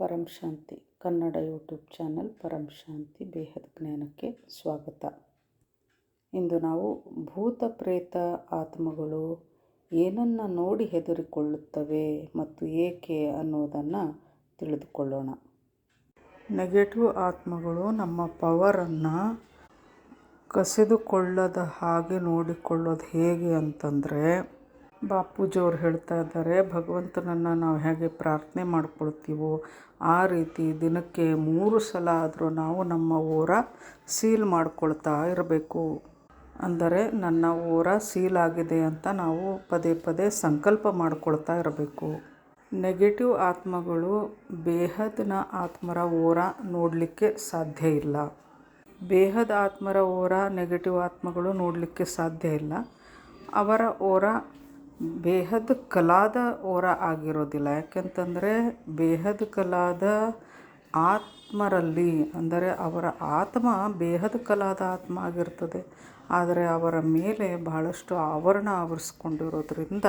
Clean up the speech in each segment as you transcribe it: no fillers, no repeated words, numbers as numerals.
ಪರಂ ಶಾಂತಿ Kannada YouTube channel ಪರಂ ಶಾಂತಿ ಬೇಹದ್ ಜ್ಞಾನಕ್ಕೆ ಸ್ವಾಗತ. ಇಂದು ನಾವು ಭೂತ ಪ್ರೇತ ಆತ್ಮಗಳು ಏನನ್ನು ನೋಡಿ ಹೆದರಿಕೊಳ್ಳುತ್ತವೆ ಮತ್ತು ಏಕೆ ಅನ್ನೋದನ್ನು ತಿಳಿದುಕೊಳ್ಳೋಣ. ನೆಗೆಟಿವ್ ಆತ್ಮಗಳು ನಮ್ಮ ಪವರನ್ನು ಕಸಿದುಕೊಳ್ಳದ ಹಾಗೆ ನೋಡಿಕೊಳ್ಳೋದು ಹೇಗೆ ಅಂತಂದರೆ, ಬಾಪೂಜಿಯವ್ರು ಹೇಳ್ತಾ ಇದ್ದಾರೆ, ಭಗವಂತನನ್ನು ನಾವು ಹೇಗೆ ಪ್ರಾರ್ಥನೆ ಮಾಡ್ಕೊಳ್ತೀವೋ ಆ ರೀತಿ ದಿನಕ್ಕೆ 3 ಸಲ ಆದರೂ ನಾವು ನಮ್ಮ ಓರ ಸೀಲ್ ಮಾಡ್ಕೊಳ್ತಾ ಇರಬೇಕು. ಅಂದರೆ ನನ್ನ ಓರ ಸೀಲ್ ಆಗಿದೆ ಅಂತ ನಾವು ಪದೇ ಪದೇ ಸಂಕಲ್ಪ ಮಾಡ್ಕೊಳ್ತಾ ಇರಬೇಕು. ನೆಗೆಟಿವ್ ಆತ್ಮಗಳು ಬೇಹದ್ನ ಆತ್ಮರ ಓರ ನೋಡಲಿಕ್ಕೆ ಸಾಧ್ಯ ಇಲ್ಲ. ಬೇಹದ್ ಆತ್ಮರ ಓರ ನೆಗೆಟಿವ್ ಆತ್ಮಗಳು ನೋಡಲಿಕ್ಕೆ ಸಾಧ್ಯ ಇಲ್ಲ. ಅವರ ಓರ ಬೇಹದ್ ಕಲಾದ ಓರ ಆಗಿರೋದಿಲ್ಲ. ಯಾಕೆಂತಂದರೆ ಬೇಹದ್ ಕಲಾದ ಆತ್ಮರಲ್ಲಿ, ಅಂದರೆ ಅವರ ಆತ್ಮ ಬೇಹದ್ ಕಲಾದ ಆತ್ಮ ಆಗಿರ್ತದೆ. ಆದರೆ ಅವರ ಮೇಲೆ ಬಹಳಷ್ಟು ಆವರಣ ಆವರಿಸ್ಕೊಂಡಿರೋದ್ರಿಂದ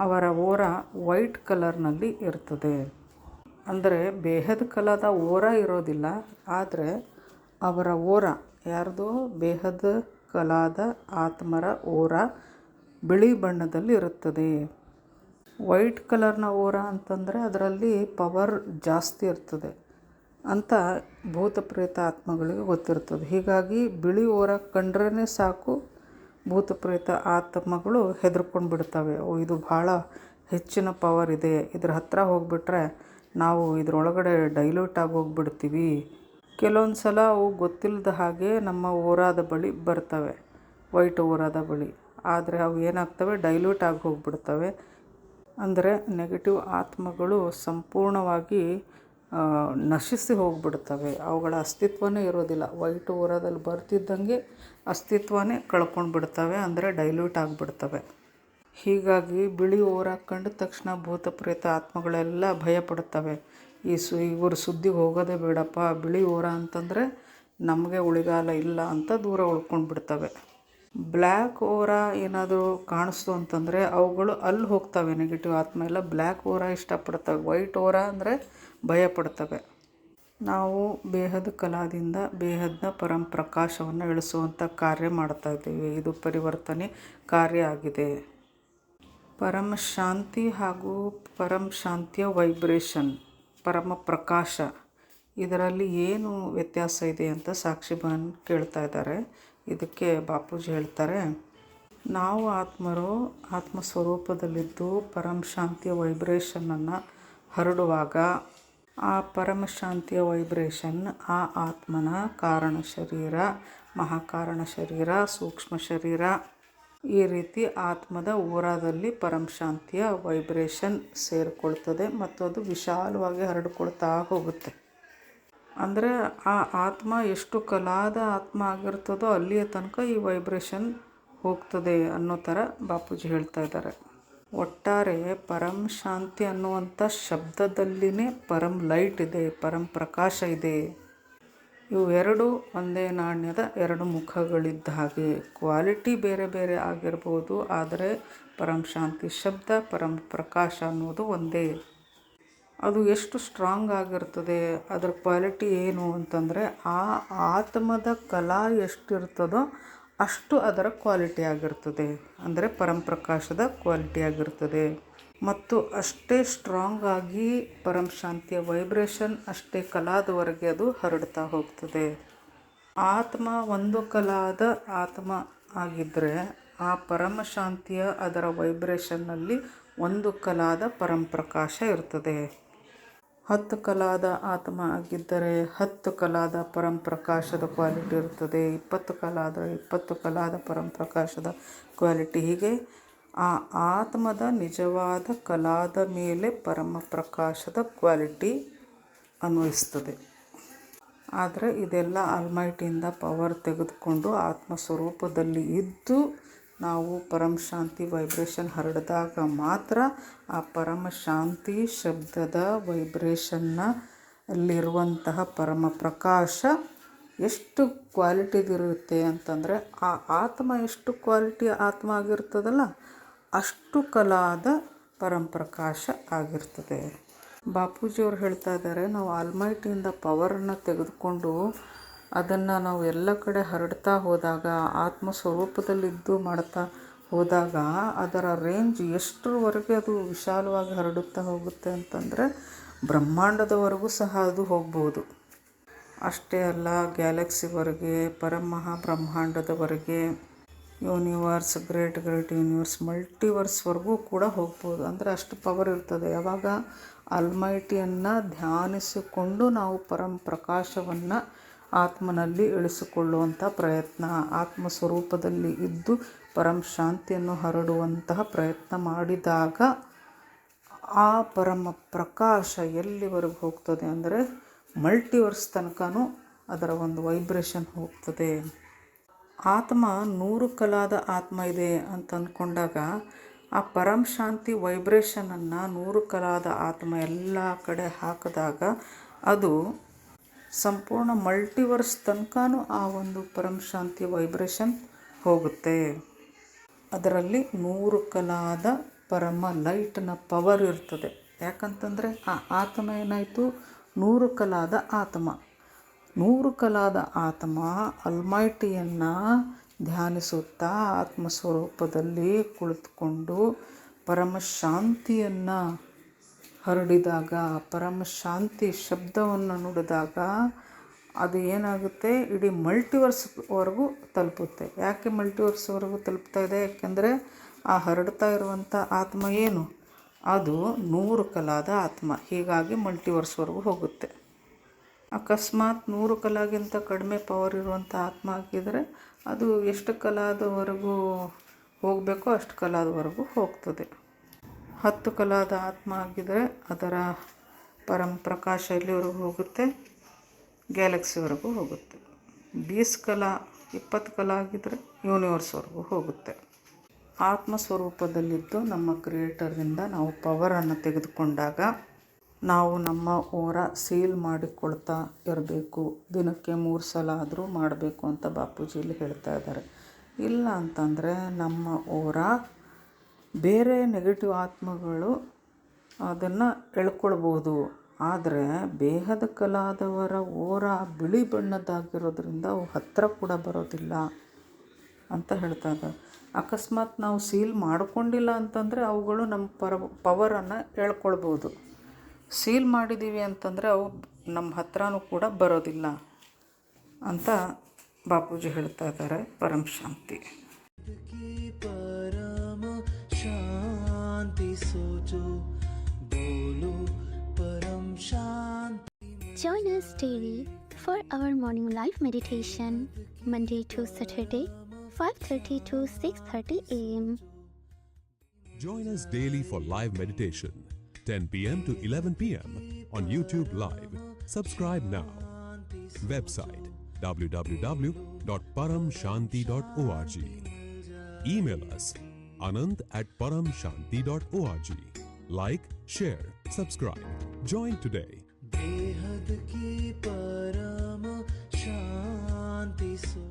ಅವರ ಓರ ವೈಟ್ ಕಲರ್ನಲ್ಲಿ ಇರ್ತದೆ. ಅಂದರೆ ಬೇಹದ್ ಕಲಾದ ಓರ ಇರೋದಿಲ್ಲ, ಆದರೆ ಅವರ ಓರ, ಯಾರ್ದು ಬೇಹದ್ ಕಲಾದ ಆತ್ಮರ ಓರ ಬಿಳಿ ಬಣ್ಣದಲ್ಲಿ ಇರುತ್ತದೆ. ವೈಟ್ ಕಲರ್ನ ಓರ ಅಂತಂದರೆ ಅದರಲ್ಲಿ ಪವರ್ ಜಾಸ್ತಿ ಇರ್ತದೆ ಅಂತ ಭೂತ ಪ್ರೇತ ಆತ್ಮಗಳಿಗೆ ಗೊತ್ತಿರ್ತದೆ. ಹೀಗಾಗಿ ಬಿಳಿ ಓರ ಕಂಡ್ರೇ ಸಾಕು, ಭೂತ ಪ್ರೇತ ಆತ್ಮಗಳು ಹೆದರ್ಕೊಂಡು ಬಿಡ್ತವೆ. ಇದು ಭಾಳ ಹೆಚ್ಚಿನ ಪವರ್ ಇದೆ, ಇದ್ರ ಹತ್ರ ಹೋಗಿಬಿಟ್ರೆ ನಾವು ಇದರೊಳಗಡೆ ಡೈಲ್ಯೂಟ್ ಆಗಿ ಹೋಗ್ಬಿಡ್ತೀವಿ. ಕೆಲವೊಂದು ಸಲ ಅವು ಗೊತ್ತಿಲ್ಲದ ಹಾಗೆ ನಮ್ಮ ಓರಾದ ಬಳಿ ಬರ್ತವೆ, ವೈಟ್ ಓರಾದ ಬಳಿ. ಆದರೆ ಅವು ಏನಾಗ್ತವೆ, ಡೈಲ್ಯೂಟ್ ಆಗಿ ಹೋಗ್ಬಿಡ್ತವೆ. ಅಂದರೆ ನೆಗೆಟಿವ್ ಆತ್ಮಗಳು ಸಂಪೂರ್ಣವಾಗಿ ನಶಿಸಿ ಹೋಗ್ಬಿಡ್ತವೆ. ಅವುಗಳ ಅಸ್ತಿತ್ವನೇ ಇರೋದಿಲ್ಲ. ವೈಟ್ ಓರಾದಲ್ಲಿ ಬರ್ತಿದ್ದಂಗೆ ಅಸ್ತಿತ್ವನೇ ಕಳ್ಕೊಂಡು ಬಿಡ್ತವೆ, ಅಂದರೆ ಡೈಲ್ಯೂಟ್ ಆಗಿಬಿಡ್ತವೆ. ಹೀಗಾಗಿ ಬಿಳಿ ಓರ ಕಂಡ ತಕ್ಷಣ ಭೂತ ಪ್ರೇತ ಆತ್ಮಗಳೆಲ್ಲ ಭಯಪಡ್ತವೆ. ಇವರು ಸುದ್ದಿಗೆ ಹೋಗೋದೇ ಬೇಡಪ್ಪ, ಬಿಳಿ ಓರ ಅಂತಂದರೆ ನಮಗೆ ಉಳಿಗಾಲ ಇಲ್ಲ ಅಂತ ದೂರ ಉಳ್ಕೊಂಡು ಬಿಡ್ತವೆ. ಬ್ಲ್ಯಾಕ್ ಓರ ಏನಾದರೂ ಕಾಣಿಸ್ತು ಅಂತಂದರೆ ಅವುಗಳು ಅಲ್ಲಿ ಹೋಗ್ತವೆ. ನೆಗೆಟಿವ್ ಆತ್ಮ ಎಲ್ಲ ಬ್ಲ್ಯಾಕ್ ಓರ ಇಷ್ಟಪಡ್ತವೆ. ವೈಟ್ ಓರ ಅಂದರೆ ಭಯಪಡ್ತವೆ. ನಾವು ಬೇಹದ್ ಕಲಾದಿಂದ ಬೇಹದ್ನ ಪರಂಪ್ರಕಾಶವನ್ನು ಇಳಿಸುವಂಥ ಕಾರ್ಯ ಮಾಡ್ತಾ ಇದ್ದೀವಿ. ಇದು ಪರಿವರ್ತನೆ ಕಾರ್ಯ ಆಗಿದೆ. ಪರಮ ಶಾಂತಿ ಹಾಗೂ ಪರಮ ಶಾಂತಿಯ ವೈಬ್ರೇಷನ್, ಪರಮ ಪ್ರಕಾಶ, ಇದರಲ್ಲಿ ಏನು ವ್ಯತ್ಯಾಸ ಇದೆ ಅಂತ ಸಾಕ್ಷಿಭಾನ್ ಕೇಳ್ತಾ ಇದ್ದಾರೆ. ಇದಕ್ಕೆ ಬಾಪೂಜಿ ಹೇಳ್ತಾರೆ, ನಾವು ಆತ್ಮರು ಆತ್ಮಸ್ವರೂಪದಲ್ಲಿದ್ದು ಪರಮ ಶಾಂತಿಯ ವೈಬ್ರೇಷನನ್ನು ಹರಡುವಾಗ ಆ ಪರಮ ಶಾಂತಿಯ ವೈಬ್ರೇಷನ್ ಆ ಆತ್ಮನ ಕಾರಣ ಶರೀರ, ಮಹಾಕಾರಣ ಶರೀರ, ಸೂಕ್ಷ್ಮ ಶರೀರ, ಈ ರೀತಿ ಆತ್ಮದ ಓರಾದಲ್ಲಿ ಪರಮ ಶಾಂತಿಯ ವೈಬ್ರೇಷನ್ ಸೇರಿಕೊಳ್ತದೆ ಮತ್ತು ಅದು ವಿಶಾಲವಾಗಿ ಹರಡ್ಕೊಳ್ತಾ ಹೋಗುತ್ತೆ. ಅಂದರೆ ಆ ಆತ್ಮ ಎಷ್ಟು ಕಲಾದ ಆತ್ಮ ಆಗಿರ್ತದೋ ಅಲ್ಲಿಯ ತನಕ ಈ ವೈಬ್ರೇಷನ್ ಹೋಗ್ತದೆ ಅನ್ನೋ ಥರ ಬಾಪೂಜಿ ಹೇಳ್ತಾ ಇದ್ದಾರೆ. ಒಟ್ಟಾರೆ ಪರಂ ಶಾಂತಿ ಅನ್ನುವಂಥ ಶಬ್ದದಲ್ಲಿನೇ ಪರಂ ಲೈಟ್ ಇದೆ, ಪರಂ ಪ್ರಕಾಶ ಇದೆ. ಇವು ಎರಡು ಒಂದೇ ನಾಣ್ಯದ ಎರಡು ಮುಖಗಳಿದ್ದ ಹಾಗೆ. ಕ್ವಾಲಿಟಿ ಬೇರೆ ಬೇರೆ ಆಗಿರ್ಬೋದು, ಆದರೆ ಪರಂ ಶಾಂತಿ ಶಬ್ದ, ಪರಂ ಪ್ರಕಾಶ ಅನ್ನೋದು ಒಂದೇ. ಅದು ಎಷ್ಟು ಸ್ಟ್ರಾಂಗ್ ಆಗಿರ್ತದೆ, ಅದರ ಕ್ವಾಲಿಟಿ ಏನು ಅಂತಂದರೆ ಆ ಆತ್ಮದ ಕಲಾ ಎಷ್ಟಿರ್ತದೋ ಅಷ್ಟು ಅದರ ಕ್ವಾಲಿಟಿ ಆಗಿರ್ತದೆ. ಅಂದರೆ ಪರಂಪ್ರಕಾಶದ ಕ್ವಾಲಿಟಿ ಆಗಿರ್ತದೆ. ಮತ್ತು ಅಷ್ಟೇ ಸ್ಟ್ರಾಂಗ್ ಆಗಿ ಪರಂ ಶಾಂತಿಯ ವೈಬ್ರೇಷನ್ ಅಷ್ಟೇ ಕಲಾದವರೆಗೆ ಅದು ಹರಡ್ತಾ ಹೋಗ್ತದೆ. ಆತ್ಮ ಒಂದು ಕಲಾದ ಆತ್ಮ ಆಗಿದ್ದರೆ ಆ ಪರಮ ಶಾಂತಿಯ ಅದರ ವೈಬ್ರೇಷನ್ನಲ್ಲಿ ಒಂದು ಕಲಾದ ಪರಂಪ್ರಕಾಶ ಇರ್ತದೆ. 10 ಕಲಾದ ಆತ್ಮ ಆಗಿದ್ದರೆ 10 ಕಲಾದ ಪರಂಪ್ರಕಾಶದ ಕ್ವಾಲಿಟಿ ಇರ್ತದೆ. 20 ಕಲಾದ 20 ಕಲಾದ ಪರಂಪ್ರಕಾಶದ ಕ್ವಾಲಿಟಿ. ಹೀಗೆ ಆ ಆತ್ಮದ ನಿಜವಾದ ಕಲಾದ ಮೇಲೆ ಪರಮ ಪ್ರಕಾಶದ ಕ್ವಾಲಿಟಿ ಅನ್ವಯಿಸ್ತದೆ. ಆದರೆ ಇದೆಲ್ಲ ಆಲ್ಮೈಟಿಯಿಂದ ಪವರ್ ತೆಗೆದುಕೊಂಡು ಆತ್ಮಸ್ವರೂಪದಲ್ಲಿ ಇದ್ದು ನಾವು ಪರಮ ಶಾಂತಿ ವೈಬ್ರೇಷನ್ ಹರಡಿದಾಗ ಮಾತ್ರ ಆ ಪರಮ ಶಾಂತಿ ಶಬ್ದದ ವೈಬ್ರೇಷನ್ನ ಅಲ್ಲಿರುವಂತಹ ಪರಮ ಪ್ರಕಾಶ ಎಷ್ಟು ಕ್ವಾಲಿಟಿದಿರುತ್ತೆ ಅಂತಂದರೆ, ಆ ಆತ್ಮ ಎಷ್ಟು ಕ್ವಾಲಿಟಿ ಆತ್ಮ ಆಗಿರ್ತದಲ್ಲ ಅಷ್ಟು ಕಲಾದ ಪರಂಪ್ರಕಾಶ ಆಗಿರ್ತದೆ. ಬಾಪೂಜಿಯವ್ರು ಹೇಳ್ತಾ ಇದ್ದಾರೆ, ನಾವು ಆಲ್ಮೈಟಿಯಿಂದ ಪವರನ್ನು ತೆಗೆದುಕೊಂಡು ಅದನ್ನು ನಾವು ಎಲ್ಲ ಕಡೆ ಹರಡ್ತಾ ಹೋದಾಗ, ಆತ್ಮ ಸ್ವರೂಪದಲ್ಲಿದ್ದು ಮಾಡ್ತಾ ಹೋದಾಗ ಅದರ ರೇಂಜ್ ಎಷ್ಟರವರೆಗೆ ಅದು ವಿಶಾಲವಾಗಿ ಹರಡುತ್ತಾ ಹೋಗುತ್ತೆ ಅಂತಂದರೆ ಬ್ರಹ್ಮಾಂಡದವರೆಗೂ ಸಹ ಅದು ಹೋಗ್ಬೋದು. ಅಷ್ಟೇ ಅಲ್ಲ, ಗ್ಯಾಲಕ್ಸಿವರೆಗೆ, ಪರಮಹಾ ಬ್ರಹ್ಮಾಂಡದವರೆಗೆ, ಯೂನಿವರ್ಸ್, ಗ್ರೇಟ್ ಯೂನಿವರ್ಸ್, ಮಲ್ಟಿವರ್ಸ್ವರೆಗೂ ಕೂಡ ಹೋಗ್ಬೋದು. ಅಂದರೆ ಅಷ್ಟು ಪವರ್ ಇರ್ತದೆ. ಯಾವಾಗ ಆಲ್ಮೈಟಿಯನ್ನು ಧ್ಯಾನಿಸಿಕೊಂಡು ನಾವು ಪ್ರಕಾಶವನ್ನು ಆತ್ಮನಲ್ಲಿ ಇಳಿಸಿಕೊಳ್ಳುವಂಥ ಪ್ರಯತ್ನ, ಆತ್ಮ ಸ್ವರೂಪದಲ್ಲಿ ಇದ್ದು ಶಾಂತಿಯನ್ನು ಹರಡುವಂತಹ ಪ್ರಯತ್ನ ಮಾಡಿದಾಗ ಆ ಪರಮ ಪ್ರಕಾಶ ಎಲ್ಲಿವರೆಗೂ ಹೋಗ್ತದೆ ಅಂದರೆ ಮಲ್ಟಿವರ್ಸ್ ತನಕನೂ ಅದರ ಒಂದು ವೈಬ್ರೇಷನ್ ಹೋಗ್ತದೆ. ಆತ್ಮ 100 ಕಲಾದ ಆತ್ಮ ಇದೆ ಅಂತ ಅಂದ್ಕೊಂಡಾಗ ಆ ಶಾಂತಿ ವೈಬ್ರೇಷನನ್ನು 100 ಕಲಾದ ಆತ್ಮ ಎಲ್ಲ ಕಡೆ ಹಾಕಿದಾಗ ಅದು ಸಂಪೂರ್ಣ ಮಲ್ಟಿವರ್ಸ್ ತನಕನೂ ಆ ಒಂದು ಶಾಂತಿ ವೈಬ್ರೇಷನ್ ಹೋಗುತ್ತೆ. ಅದರಲ್ಲಿ 100 ಕಲಾದ ಪರಮ ಲೈಟ್ನ ಪವರ್ ಇರ್ತದೆ. ಯಾಕಂತಂದರೆ ಆ ಆತ್ಮ ಏನಾಯಿತು, 100 ಕಲಾದ ಆತ್ಮ. 100 ಕಲಾದ ಆತ್ಮ ಆಲ್ಮೈಟಿಯನ್ನು ಧ್ಯಾನಿಸುತ್ತಾ ಆತ್ಮಸ್ವರೂಪದಲ್ಲಿ ಕುಳಿತುಕೊಂಡು ಪರಮಶಾಂತಿಯನ್ನು ಹರಡಿದಾಗ, ಪರಮಶಾಂತಿ ಶಬ್ದವನ್ನು ನುಡಿದಾಗ ಅದು ಏನಾಗುತ್ತೆ, ಇಡೀ ಮಲ್ಟಿವರ್ಸ್ವರೆಗೂ ತಲುಪುತ್ತೆ. ಯಾಕೆ ಮಲ್ಟಿವರ್ಸ್ವರೆಗೂ ತಲುಪ್ತಾ ಇದೆ? ಯಾಕೆಂದರೆ ಆ ಹರಡ್ತಾ ಇರುವಂಥ ಆತ್ಮ ಏನು, ಅದು 100 ಕಲಾದ ಆತ್ಮ. ಹೀಗಾಗಿ ಮಲ್ಟಿವರ್ಸ್ವರೆಗೂ ಹೋಗುತ್ತೆ. ಅಕಸ್ಮಾತ್ 100 ಕಲಾಗಿಂತ ಕಡಿಮೆ ಪವರ್ ಇರುವಂಥ ಆತ್ಮ ಆಗಿದ್ದರೆ ಅದು ಎಷ್ಟು ಕಲಾದವರೆಗೂ ಹೋಗಬೇಕೋ ಅಷ್ಟು ಕಲಾದವರೆಗೂ ಹೋಗ್ತದೆ. 10 ಕಲಾದ ಆತ್ಮ ಆಗಿದ್ದರೆ ಅದರ ಪ್ರಕಾಶ ಎಲ್ಲಿವರೆಗೂ ಹೋಗುತ್ತೆ, ಗ್ಯಾಲಕ್ಸಿವರೆಗೂ ಹೋಗುತ್ತೆ. 20 ಕಲಾ 20 ಕಲಾ ಆಗಿದ್ದರೆ ಯೂನಿವರ್ಸ್ವರೆಗೂ ಹೋಗುತ್ತೆ. ಆತ್ಮಸ್ವರೂಪದಲ್ಲಿದ್ದು ನಮ್ಮ ಕ್ರಿಯೇಟರಿಂದ ನಾವು ಪವರನ್ನು ತೆಗೆದುಕೊಂಡಾಗ ನಾವು ನಮ್ಮ ಓರ ಸೀಲ್ ಮಾಡಿಕೊಳ್ತಾ ಇರಬೇಕು. ದಿನಕ್ಕೆ 3 ಸಲ ಆದರೂ ಮಾಡಬೇಕು ಅಂತ ಬಾಪೂಜಿಯಲ್ಲಿ ಹೇಳ್ತಾ ಇದ್ದಾರೆ. ಇಲ್ಲ ಅಂತಂದರೆ ನಮ್ಮ ಓರ ಬೇರೆ ನೆಗೆಟಿವ್ ಆತ್ಮಗಳು ಅದನ್ನು ಎಳ್ಕೊಳ್ಬೋದು. ಆದರೆ ದೇಹದ ಕಲಾದವರ ಓರ ಬಿಳಿ ಬಣ್ಣದ್ದಾಗಿರೋದ್ರಿಂದ ಅವು ಹತ್ತಿರ ಕೂಡ ಬರೋದಿಲ್ಲ ಅಂತ ಹೇಳ್ತಾ ಇದ್ದಾರೆ. ಅಕಸ್ಮಾತ್ ನಾವು ಸೀಲ್ ಮಾಡಿಕೊಂಡಿಲ್ಲ ಅಂತಂದರೆ ಅವುಗಳು ನಮ್ಮ ಪವರನ್ನು ಎಳ್ಕೊಳ್ಬೋದು. ಸೀಲ್ ಮಾಡಿದ್ದೀವಿ ಅಂತಂದರೆ ಅವು ನಮ್ಮ ಹತ್ರನೂ ಕೂಡ ಬರೋದಿಲ್ಲ ಅಂತ ಬಾಪೂಜಿ ಹೇಳ್ತಾ ಇದ್ದಾರೆ. ಪರಮ ಶಾಂತಿ. Join us daily for our morning live meditation, Monday to Saturday, 5:30 to 6:30 a.m. Join us daily for live meditation, 10 p.m. to 11 p.m. on YouTube Live. Subscribe now. Website www.paramshanti.org. Email us anand@paramshanti.org. Like, share, subscribe. Join today. बेहद की परम शांति सो